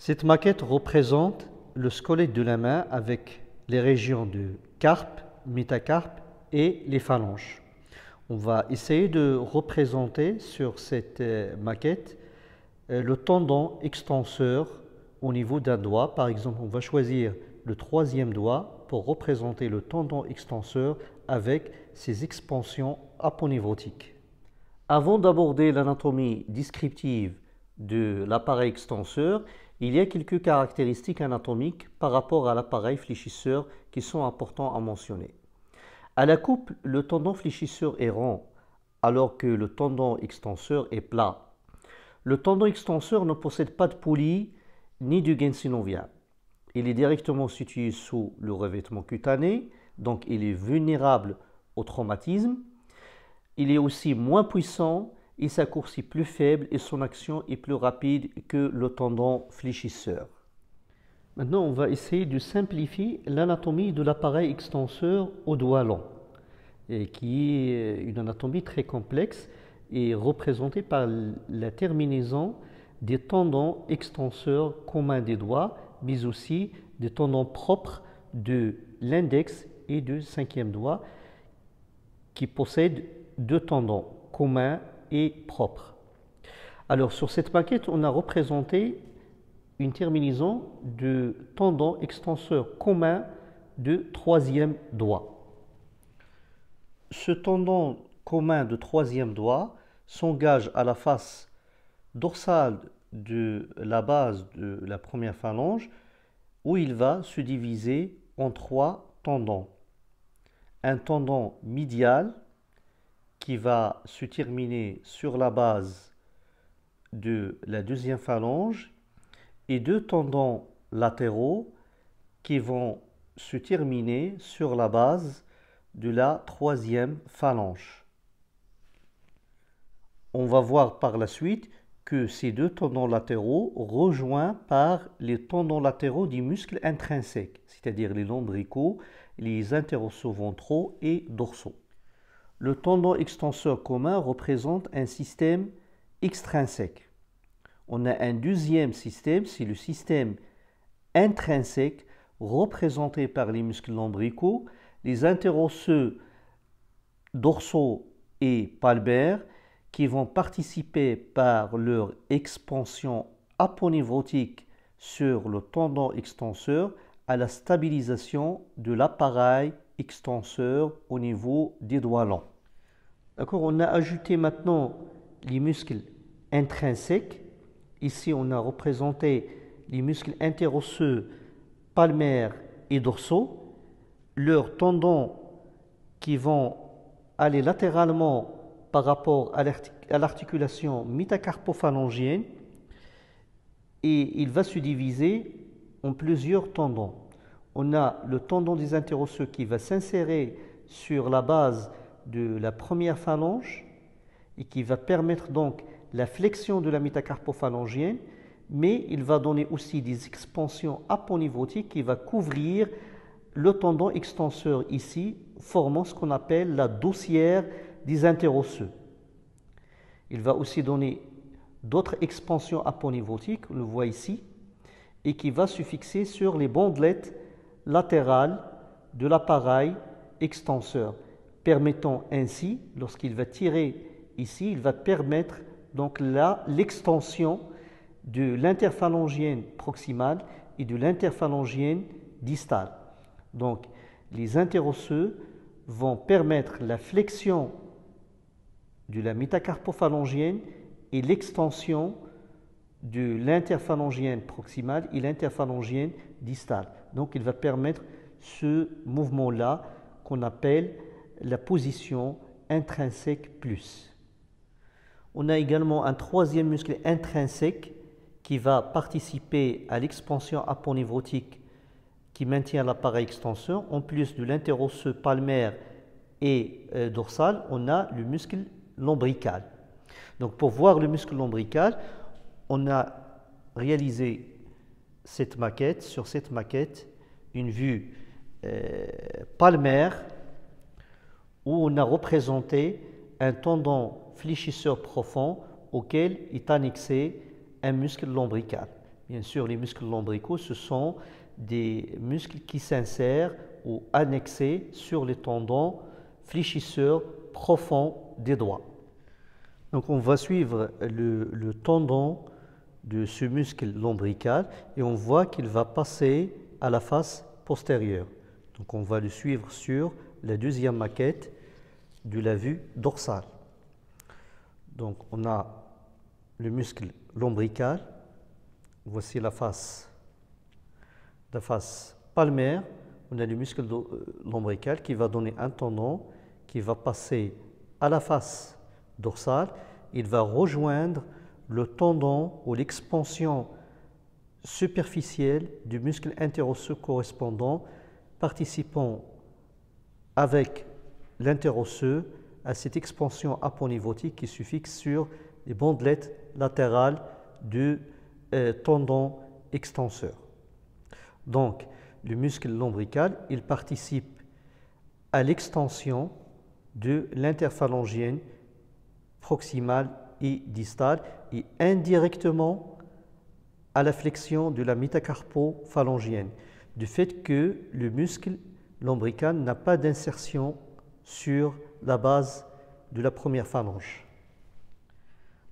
Cette maquette représente le squelette de la main avec les régions de carpe, métacarpe et les phalanges. On va essayer de représenter sur cette maquette le tendon extenseur au niveau d'un doigt. Par exemple, on va choisir le troisième doigt pour représenter le tendon extenseur avec ses expansions aponeurotiques. Avant d'aborder l'anatomie descriptive de l'appareil extenseur, il y a quelques caractéristiques anatomiques par rapport à l'appareil fléchisseur qui sont importants à mentionner. À la coupe, le tendon fléchisseur est rond, alors que le tendon extenseur est plat. Le tendon extenseur ne possède pas de poulie ni de gaine synoviale. Il est directement situé sous le revêtement cutané, donc il est vulnérable au traumatisme. Il est aussi moins puissant et sa course est plus faible et son action est plus rapide que le tendon fléchisseur. Maintenant, on va essayer de simplifier l'anatomie de l'appareil extenseur au doigt long, et qui est une anatomie très complexe et représentée par la terminaison des tendons extenseurs communs des doigts, mais aussi des tendons propres de l'index et du cinquième doigt, qui possèdent deux tendons communs et propres. Alors, sur cette maquette, on a représenté une terminaison de tendon extenseur commun de troisième doigt. Ce tendon commun de troisième doigt s'engage à la face dorsale de la base de la première phalange, où il va se diviser en trois tendons. Un tendon médial qui va se terminer sur la base de la deuxième phalange et deux tendons latéraux qui vont se terminer sur la base de la troisième phalange. On va voir par la suite que ces deux tendons latéraux rejoints par les tendons latéraux des muscles intrinsèques, c'est-à-dire les lombricaux, les interossaux ventraux et dorsaux. Le tendon extenseur commun représente un système extrinsèque. On a un deuxième système, c'est le système intrinsèque représenté par les muscles lombricaux, les interosseux dorsaux et palmaires qui vont participer par leur expansion aponeurotique sur le tendon extenseur à la stabilisation de l'appareil extenseur au niveau des doigts longs. D'accord, on a ajouté maintenant les muscles intrinsèques. Ici, on a représenté les muscles interosseux palmaires et dorsaux, leurs tendons qui vont aller latéralement par rapport à l'articulation métacarpophalangienne, et il va se diviser en plusieurs tendons. On a le tendon des interosseux qui va s'insérer sur la base de la première phalange et qui va permettre donc la flexion de la métacarpophalangienne, mais il va donner aussi des expansions aponeurotiques qui va couvrir le tendon extenseur ici, formant ce qu'on appelle la dossière des interosseux. Il va aussi donner d'autres expansions aponeurotiques, on le voit ici, et qui va se fixer sur les bandelettes latérales de l'appareil extenseur, permettant ainsi, lorsqu'il va tirer ici, il va permettre donc là l'extension de l'interphalangienne proximale et de l'interphalangienne distale. Donc les interosseux vont permettre la flexion de la métacarpophalangienne et l'extension de l'interphalangienne proximale et l'interphalangienne distale. Donc il va permettre ce mouvement-là qu'on appelle la position intrinsèque plus. On a également un troisième muscle intrinsèque qui va participer à l'expansion aponeurotique qui maintient l'appareil extenseur. En plus de l'interosseux palmaire et dorsal, on a le muscle lombrical. Donc pour voir le muscle lombrical, on a réalisé cette maquette, sur cette maquette, une vue palmaire où on a représenté un tendon fléchisseur profond auquel est annexé un muscle lombrical. Bien sûr, les muscles lombricaux, ce sont des muscles qui s'insèrent ou annexés sur les tendons fléchisseurs profonds des doigts. Donc on va suivre le tendon de ce muscle lombrical et on voit qu'il va passer à la face postérieure. Donc on va le suivre sur la deuxième maquette de la vue dorsale. Donc on a le muscle lombrical, voici la face palmaire, on a le muscle lombrical qui va donner un tendon qui va passer à la face dorsale, il va rejoindre le tendon ou l'expansion superficielle du muscle interosseux correspondant, participant avec l'interosseux à cette expansion aponivotique qui se fixe sur les bandelettes latérales du tendon extenseur. Donc, le muscle lombrical, il participe à l'extension de l'interphalangienne proximale et distale et indirectement à la flexion de la métacarpophalangienne, du fait que le muscle lombrical n'a pas d'insertion sur la base de la première phalange.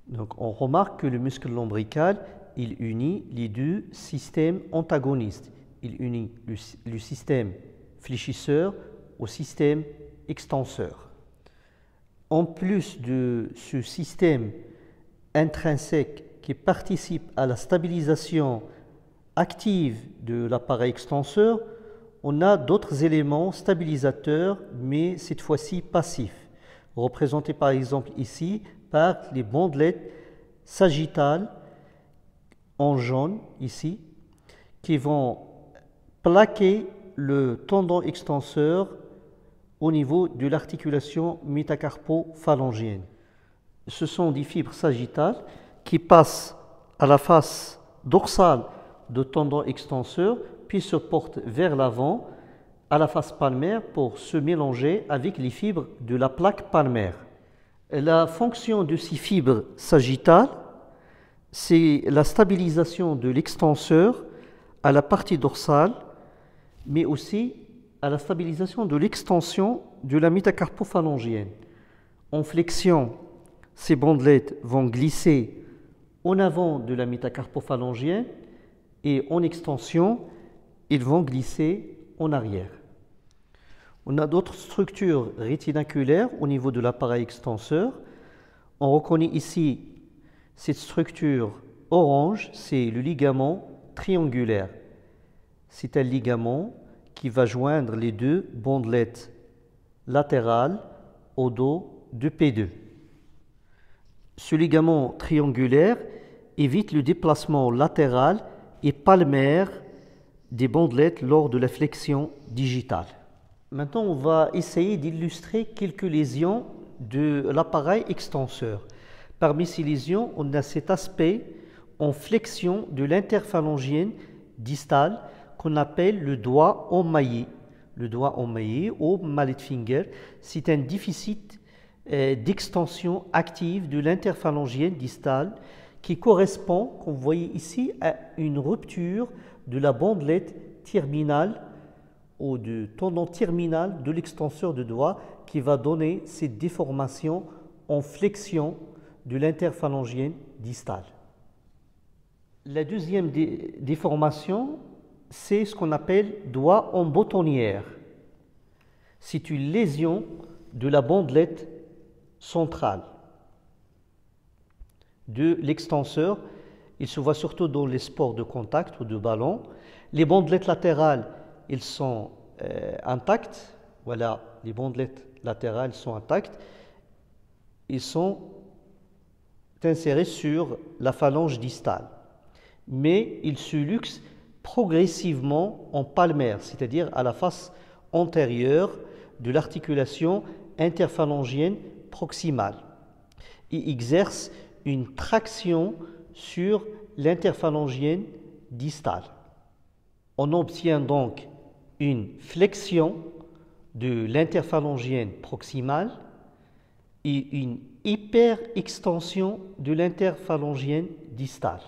Donc on remarque que le muscle lombrical, il unit les deux systèmes antagonistes. Il unit le système fléchisseur au système extenseur. En plus de ce système intrinsèque qui participe à la stabilisation active de l'appareil extenseur, on a d'autres éléments stabilisateurs, mais cette fois-ci passifs, représentés par exemple ici par les bandelettes sagittales en jaune ici, qui vont plaquer le tendon extenseur au niveau de l'articulation métacarpophalangienne. Ce sont des fibres sagittales qui passent à la face dorsale du tendon extenseur, puis se portent vers l'avant à la face palmaire pour se mélanger avec les fibres de la plaque palmaire. La fonction de ces fibres sagittales, c'est la stabilisation de l'extenseur à la partie dorsale, mais aussi à la stabilisation de l'extension de la métacarpophalangienne. En flexion, ces bandelettes vont glisser en avant de la métacarpophalangienne et en extension, ils vont glisser en arrière. On a d'autres structures rétinaculaires au niveau de l'appareil extenseur. On reconnaît ici cette structure orange, c'est le ligament triangulaire. C'est un ligament qui va joindre les deux bandelettes latérales au dos de P2. Ce ligament triangulaire évite le déplacement latéral et palmaire des bandelettes lors de la flexion digitale. Maintenant, on va essayer d'illustrer quelques lésions de l'appareil extenseur. Parmi ces lésions, on a cet aspect en flexion de l'interphalangienne distale qu'on appelle le doigt emmaillé. Le doigt emmaillé ou mallet finger, c'est un déficit d'extension active de l'interphalangienne distale qui correspond, comme vous voyez ici, à une rupture de la bandelette terminale ou du tendon terminal de l'extenseur de doigt qui va donner cette déformation en flexion de l'interphalangienne distale. La deuxième déformation, c'est ce qu'on appelle doigt en boutonnière. C'est une lésion de la bandelette centrale de l'extenseur. Il se voit surtout dans les sports de contact ou de ballon. Les bandelettes latérales, elles sont intactes. Voilà, les bandelettes latérales sont intactes. Ils sont insérés sur la phalange distale. Mais ils se luxent progressivement en palmaire, c'est-à-dire à la face antérieure de l'articulation interphalangienne proximale et exercent une traction sur l'interphalangienne distale. On obtient donc une flexion de l'interphalangienne proximale et une hyperextension de l'interphalangienne distale.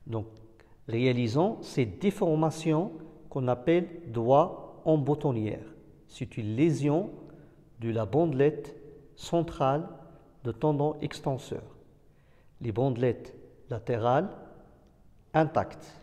Donc, réalisons ces déformations qu'on appelle doigts en boutonnière. C'est une lésion de la bandelette centrale de tendon extenseur. Les bandelettes latérales intactes.